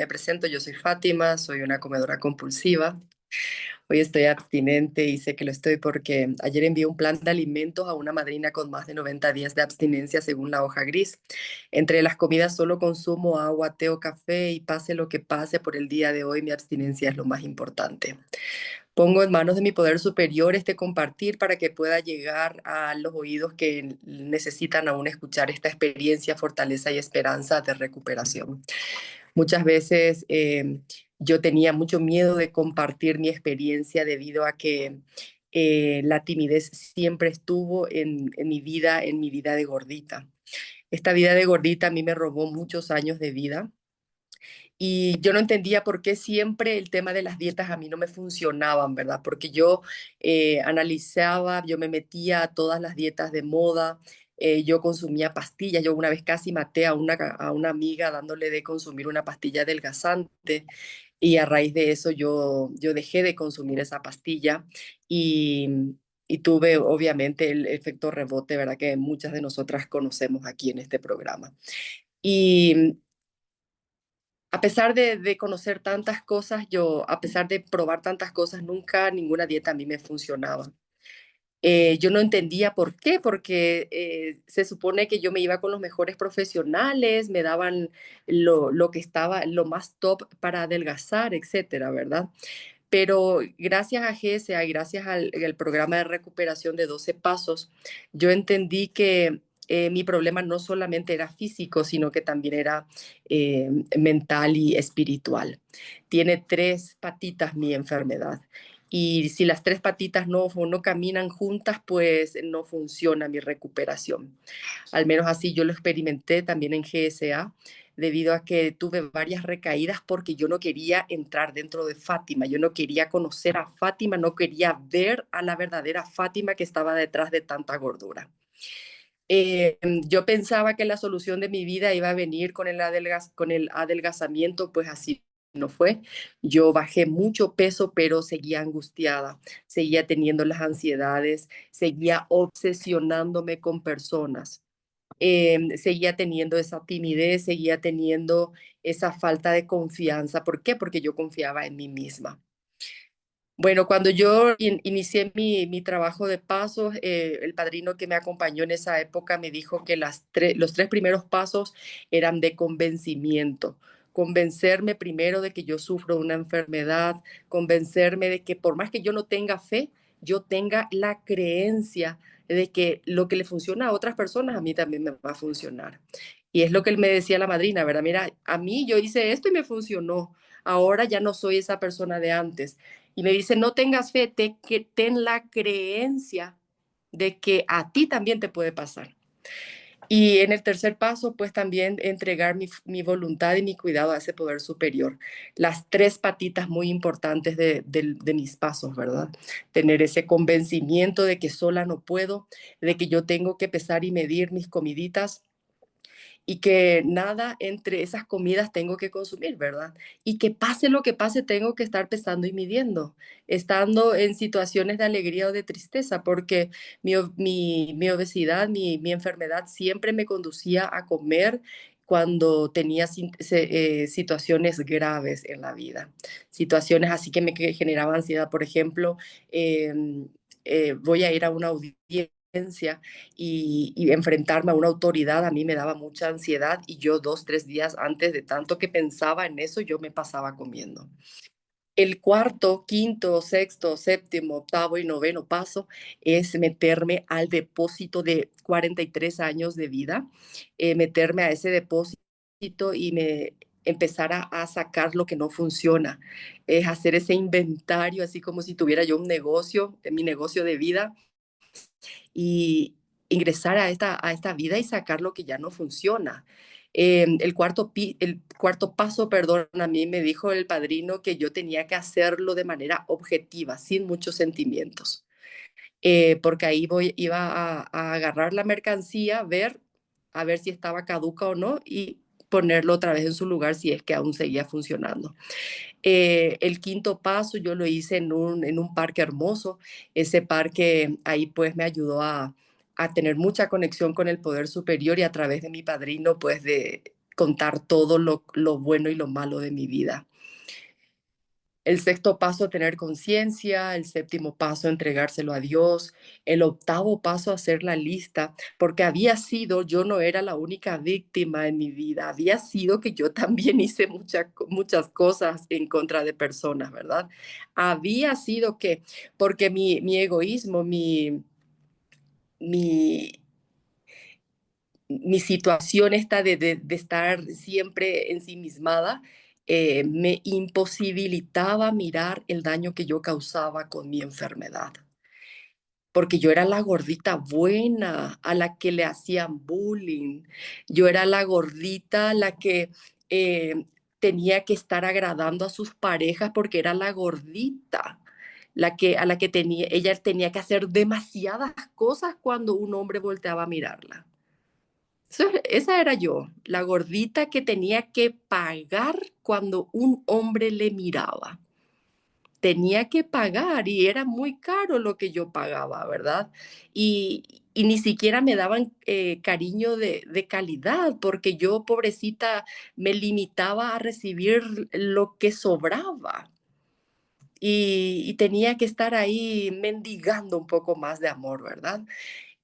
me presento, yo soy Fátima, soy una comedora compulsiva. Hoy estoy abstinente y sé que lo estoy porque ayer envié un plan de alimentos a una madrina con más de 90 días de abstinencia según la hoja gris. Entre las comidas solo consumo agua, té o café y pase lo que pase por el día de hoy, mi abstinencia es lo más importante. Pongo en manos de mi poder superior este compartir para que pueda llegar a los oídos que necesitan aún escuchar esta experiencia, fortaleza y esperanza de recuperación. Muchas veces yo tenía mucho miedo de compartir mi experiencia debido a que la timidez siempre estuvo en mi vida de gordita. Esta vida de gordita a mí me robó muchos años de vida y yo no entendía por qué siempre el tema de las dietas a mí no me funcionaban, ¿verdad? Porque yo analizaba, yo me metía a todas las dietas de moda, yo consumía pastillas, yo una vez casi maté a una amiga dándole de consumir una pastilla adelgazante y a raíz de eso yo dejé de consumir esa pastilla y tuve obviamente el efecto rebote, ¿verdad? Que muchas de nosotras conocemos aquí en este programa. Y a pesar de conocer tantas cosas, a pesar de probar tantas cosas, nunca ninguna dieta a mí me funcionaba. Yo no entendía por qué, porque se supone que yo me iba con los mejores profesionales, me daban lo que estaba, lo más top para adelgazar, etcétera, ¿verdad? Pero gracias a GSA y gracias al programa de recuperación de 12 pasos, yo entendí que mi problema no solamente era físico, sino que también era mental y espiritual. Tiene tres patitas mi enfermedad. Y si las tres patitas no caminan juntas, pues no funciona mi recuperación. Al menos así yo lo experimenté también en GSA, debido a que tuve varias recaídas porque yo no quería entrar dentro de Fátima, yo no quería conocer a Fátima, no quería ver a la verdadera Fátima que estaba detrás de tanta gordura. Yo pensaba que la solución de mi vida iba a venir con el adelgazamiento, pues así no fue. Yo bajé mucho peso, pero seguía angustiada, seguía teniendo las ansiedades, seguía obsesionándome con personas, seguía teniendo esa timidez, seguía teniendo esa falta de confianza. ¿Por qué? Porque yo confiaba en mí misma. Bueno, cuando yo inicié mi trabajo de pasos, el padrino que me acompañó en esa época me dijo que los tres primeros pasos eran de convencimiento. Convencerme primero de que yo sufro una enfermedad, convencerme de que por más que yo no tenga fe, yo tenga la creencia de que lo que le funciona a otras personas, a mí también me va a funcionar. Y es lo que él me decía la madrina, ¿verdad? Mira, a mí yo hice esto y me funcionó. Ahora ya no soy esa persona de antes. Y me dice, no tengas fe, que ten la creencia de que a ti también te puede pasar. Y en el tercer paso, pues también entregar mi voluntad y mi cuidado a ese poder superior. Las tres patitas muy importantes de mis pasos, ¿verdad? Tener ese convencimiento de que sola no puedo, de que yo tengo que pesar y medir mis comiditas y que nada entre esas comidas tengo que consumir, ¿verdad? Y que pase lo que pase, tengo que estar pesando y midiendo, estando en situaciones de alegría o de tristeza, porque mi obesidad, mi enfermedad siempre me conducía a comer cuando tenía situaciones graves en la vida, situaciones así que me generaban ansiedad. Por ejemplo, voy a ir a una audiencia y enfrentarme a una autoridad a mí me daba mucha ansiedad y yo 2, 3 días antes de tanto que pensaba en eso, yo me pasaba comiendo. El cuarto, quinto, sexto, séptimo, octavo y noveno paso es meterme al depósito de 43 años de vida, meterme a ese depósito y empezar a sacar lo que no funciona, es hacer ese inventario, así como si tuviera yo un negocio, mi negocio de vida, y ingresar a esta vida y sacar lo que ya no funciona. El cuarto paso, perdón, a mí me dijo el padrino que yo tenía que hacerlo de manera objetiva, sin muchos sentimientos, porque ahí iba a agarrar la mercancía, a ver si estaba caduca o no y ponerlo otra vez en su lugar si es que aún seguía funcionando. El quinto paso yo lo hice en un parque hermoso. Ese parque ahí pues me ayudó a tener mucha conexión con el poder superior y a través de mi padrino pues contar todo lo bueno y lo malo de mi vida. El sexto paso, tener conciencia. El séptimo paso, entregárselo a Dios. El octavo paso, hacer la lista, porque yo no era la única víctima en mi vida, había sido que yo también hice muchas cosas en contra de personas, ¿verdad? Había sido que, porque mi egoísmo, mi, mi situación esta de estar siempre ensimismada, me imposibilitaba mirar el daño que yo causaba con mi enfermedad, porque yo era la gordita buena a la que le hacían bullying, yo era la gordita a la que eh, tenía que estar agradando a sus parejas porque era la gordita. A la que ella tenía que hacer demasiadas cosas cuando un hombre volteaba a mirarla. Esa era yo, la gordita que tenía que pagar cuando un hombre le miraba. Tenía que pagar y era muy caro lo que yo pagaba, ¿verdad? Y ni siquiera me daban cariño de calidad porque yo, pobrecita, me limitaba a recibir lo que sobraba y tenía que estar ahí mendigando un poco más de amor, ¿verdad?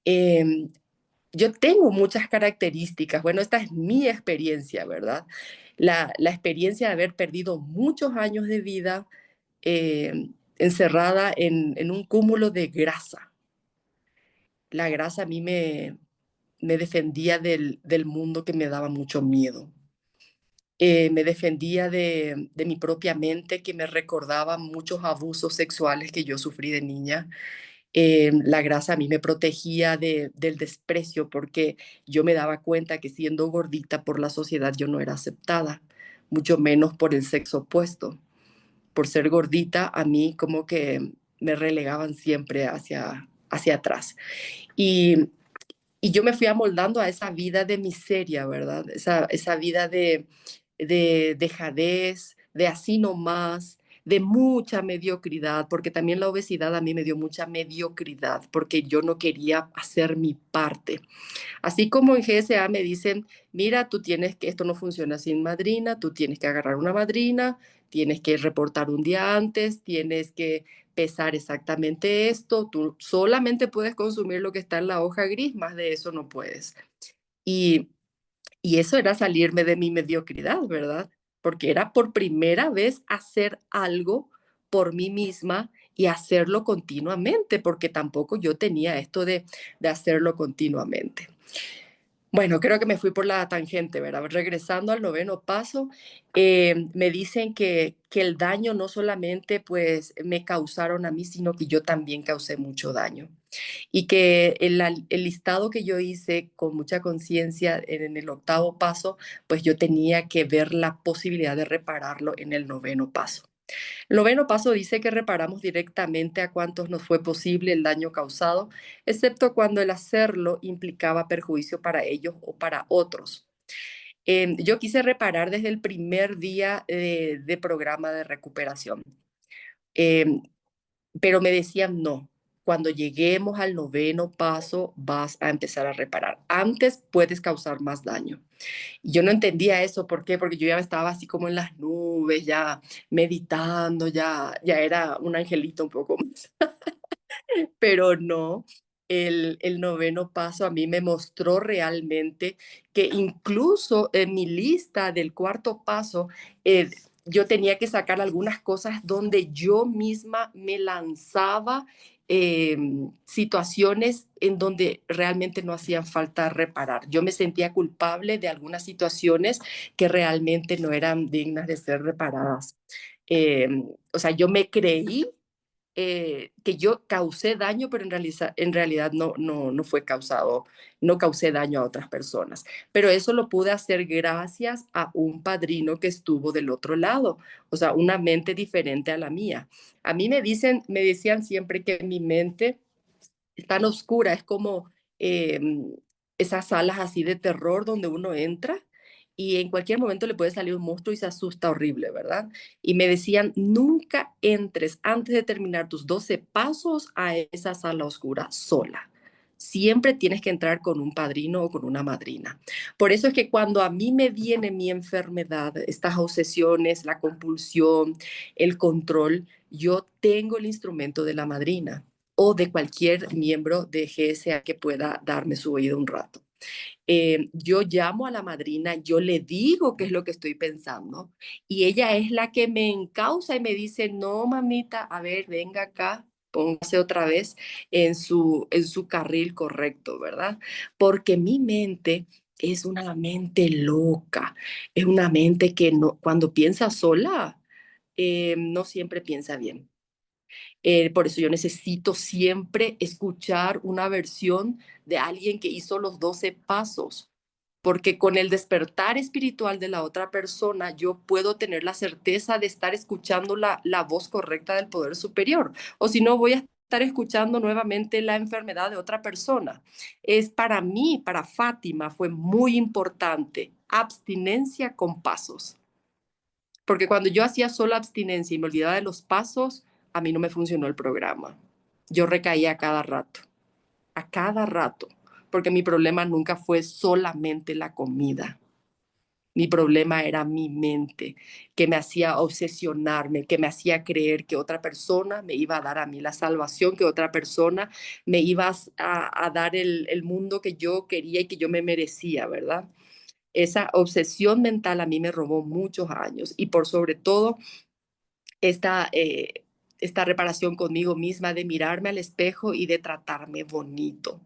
Em, yo tengo muchas características. Bueno, esta es mi experiencia, ¿verdad? La experiencia de haber perdido muchos años de vida encerrada en un cúmulo de grasa. La grasa a mí me defendía del mundo que me daba mucho miedo. Me defendía de mi propia mente que me recordaba muchos abusos sexuales que yo sufrí de niña. La grasa a mí me protegía del desprecio porque yo me daba cuenta que siendo gordita por la sociedad yo no era aceptada, mucho menos por el sexo opuesto. Por ser gordita, a mí como que me relegaban siempre hacia atrás. Y, y yo me fui amoldando a esa vida de miseria, ¿verdad? Esa vida de dejadez, de así nomás, de mucha mediocridad, porque también la obesidad a mí me dio mucha mediocridad, porque yo no quería hacer mi parte. Así como en GSA me dicen, mira, esto no funciona sin madrina, tú tienes que agarrar una madrina, tienes que reportar un día antes, tienes que pesar exactamente esto, tú solamente puedes consumir lo que está en la hoja gris, más de eso no puedes. Y, y eso era salirme de mi mediocridad, ¿verdad? Porque era por primera vez hacer algo por mí misma y hacerlo continuamente, porque tampoco yo tenía esto de hacerlo continuamente. Bueno, creo que me fui por la tangente, ¿verdad? Regresando al noveno paso, me dicen que el daño no solamente pues me causaron a mí, sino que yo también causé mucho daño. Y que el listado que yo hice con mucha conciencia en el octavo paso, pues yo tenía que ver la posibilidad de repararlo en el noveno paso. El noveno paso dice que reparamos directamente a cuantos nos fue posible el daño causado, excepto cuando el hacerlo implicaba perjuicio para ellos o para otros. Yo quise reparar desde el primer día de programa de recuperación, em, pero me decían no. Cuando lleguemos al noveno paso, vas a empezar a reparar. Antes puedes causar más daño. Y yo no entendía eso, ¿por qué? Porque yo ya estaba así como en las nubes, ya meditando, ya era un angelito un poco más, pero no. El noveno paso a mí me mostró realmente que incluso en mi lista del cuarto paso, yo tenía que sacar algunas cosas donde yo misma me lanzaba situaciones en donde realmente no hacían falta reparar. Yo me sentía culpable de algunas situaciones que realmente no eran dignas de ser reparadas. Eh, o sea, yo me creí que yo causé daño, pero en realidad no fue causado, no causé daño a otras personas. Pero eso lo pude hacer gracias a un padrino que estuvo del otro lado, o sea, una mente diferente a la mía. A mí me decían siempre que mi mente es tan oscura, es como eh, esas salas así de terror donde uno entra y en cualquier momento le puede salir un monstruo y se asusta horrible, ¿verdad? Y me decían, nunca entres antes de terminar tus 12 pasos a esa sala oscura sola. siempre tienes que entrar con un padrino o con una madrina. Por eso es que cuando a mí me viene mi enfermedad, estas obsesiones, la compulsión, el control, yo tengo el instrumento de la madrina o de cualquier miembro de GSA que pueda darme su oído un rato. Yo llamo a la madrina, yo le digo qué es lo que estoy pensando y ella es la que me encausa y me dice, no, mamita, a ver, venga acá, póngase otra vez en su carril correcto, ¿verdad? Porque mi mente es una mente loca, es una mente que no, cuando piensa sola, no siempre piensa bien. Por eso yo necesito siempre escuchar una versión de alguien que hizo los 12 pasos, porque con el despertar espiritual de la otra persona yo puedo tener la certeza de estar escuchando la voz correcta del poder superior, o si no voy a estar escuchando nuevamente la enfermedad de otra persona. Es para mí, para Fátima, fue muy importante abstinencia con pasos. Porque cuando yo hacía solo abstinencia y me olvidaba de los pasos, a mí no me funcionó el programa. Yo recaía a cada rato, porque mi problema nunca fue solamente la comida. Mi problema era mi mente, que me hacía obsesionarme, que me hacía creer que otra persona me iba a dar a mí la salvación, que otra persona me iba a dar el mundo que yo quería y que yo me merecía, ¿verdad? Esa obsesión mental a mí me robó muchos años y por sobre todo esta, esta reparación conmigo misma de mirarme al espejo y de tratarme bonito.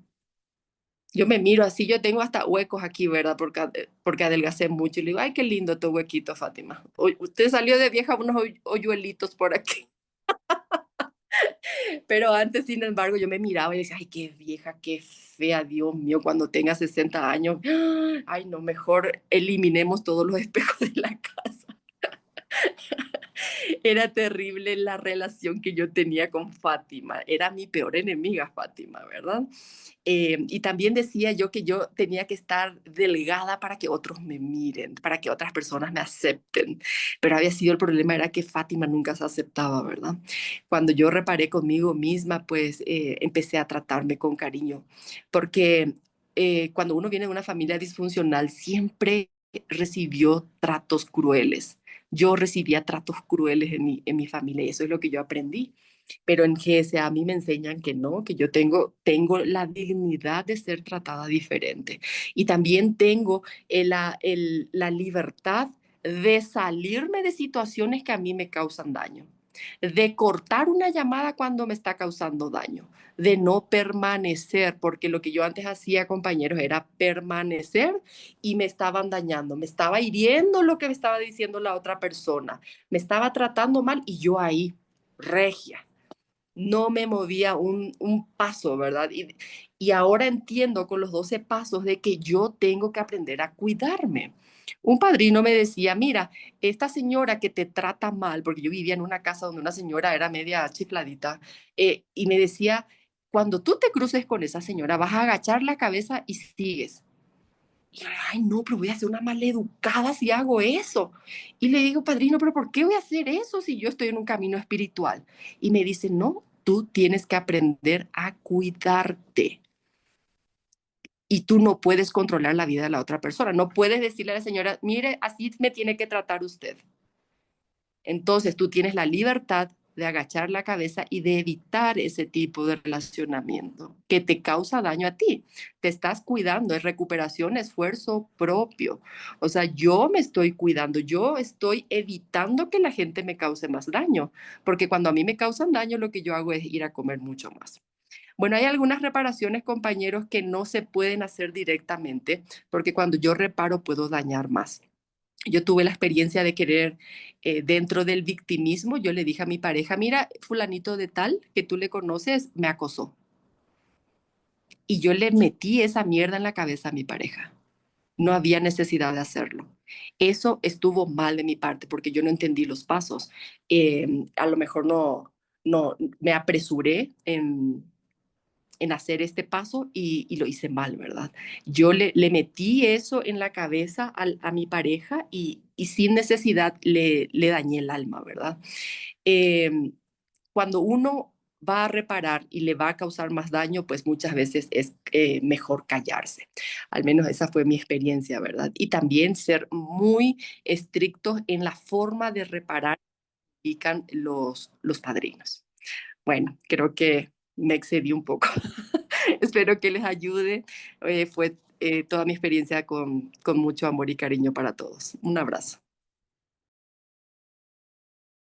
Yo me miro así, yo tengo hasta huecos aquí, ¿verdad? Porque adelgacé mucho y le digo, ay, qué lindo tu huequito, Fátima. Usted salió de vieja unos hoyuelitos por aquí. Pero antes, sin embargo, yo me miraba y decía, ay, qué vieja, qué fea, Dios mío, cuando tenga 60 años. Ay, no, mejor eliminemos todos los espejos de la casa. Era terrible la relación que yo tenía con Fátima. Era mi peor enemiga, Fátima, ¿verdad? Y también decía yo que yo tenía que estar delgada para que otros me miren, para que otras personas me acepten. Pero había sido el problema, era que Fátima nunca se aceptaba, ¿verdad? Cuando yo reparé conmigo misma, pues empecé a tratarme con cariño, porque cuando uno viene de una familia disfuncional, siempre recibió tratos crueles. Yo recibía tratos crueles en mi familia y eso es lo que yo aprendí. Pero en GSA a mí me enseñan que no, que yo tengo la dignidad de ser tratada diferente. Y también tengo la libertad de salirme de situaciones que a mí me causan daño, de cortar una llamada cuando me está causando daño, de no permanecer, porque lo que yo antes hacía, compañeros, era permanecer y me estaban dañando, me estaba hiriendo lo que me estaba diciendo la otra persona, me estaba tratando mal y yo ahí, regia, no me movía un paso, ¿verdad? Y ahora entiendo con los 12 pasos de que yo tengo que aprender a cuidarme. Un padrino me decía, mira, esta señora que te trata mal, porque yo vivía en una casa donde una señora era media chifladita, y me decía, cuando tú te cruces con esa señora, vas a agachar la cabeza y sigues. Y yo, ay, no, pero voy a ser una maleducada si hago eso. Y le digo, padrino, pero ¿por qué voy a hacer eso si yo estoy en un camino espiritual? Y me dice, no, tú tienes que aprender a cuidarte. Y tú no puedes controlar la vida de la otra persona. No puedes decirle a la señora, mire, así me tiene que tratar usted. Entonces tú tienes la libertad de agachar la cabeza y de evitar ese tipo de relacionamiento que te causa daño a ti. Te estás cuidando, es recuperación, esfuerzo propio. O sea, yo me estoy cuidando, yo estoy evitando que la gente me cause más daño, porque cuando a mí me causan daño, lo que yo hago es ir a comer mucho más. Bueno, hay algunas reparaciones, compañeros, que no se pueden hacer directamente, porque cuando yo reparo puedo dañar más. Yo tuve la experiencia de querer, dentro del victimismo, yo le dije a mi pareja, mira, fulanito de tal, que tú le conoces, me acosó. Y yo le metí esa mierda en la cabeza a mi pareja. No había necesidad de hacerlo. Eso estuvo mal de mi parte porque yo no entendí los pasos. A lo mejor no me apresuré en hacer este paso y lo hice mal, ¿verdad? Yo le metí eso en la cabeza a mi pareja y sin necesidad le dañé el alma, ¿verdad? Eh, Cuando uno va a reparar y le va a causar más daño, pues muchas veces es mejor callarse. Al menos esa fue mi experiencia, ¿verdad? Y también ser muy estrictos en la forma de reparar que indican los padrinos. Bueno, creo que me excedí un poco. Espero que les ayude. Fue toda mi experiencia con mucho amor y cariño para todos. Un abrazo.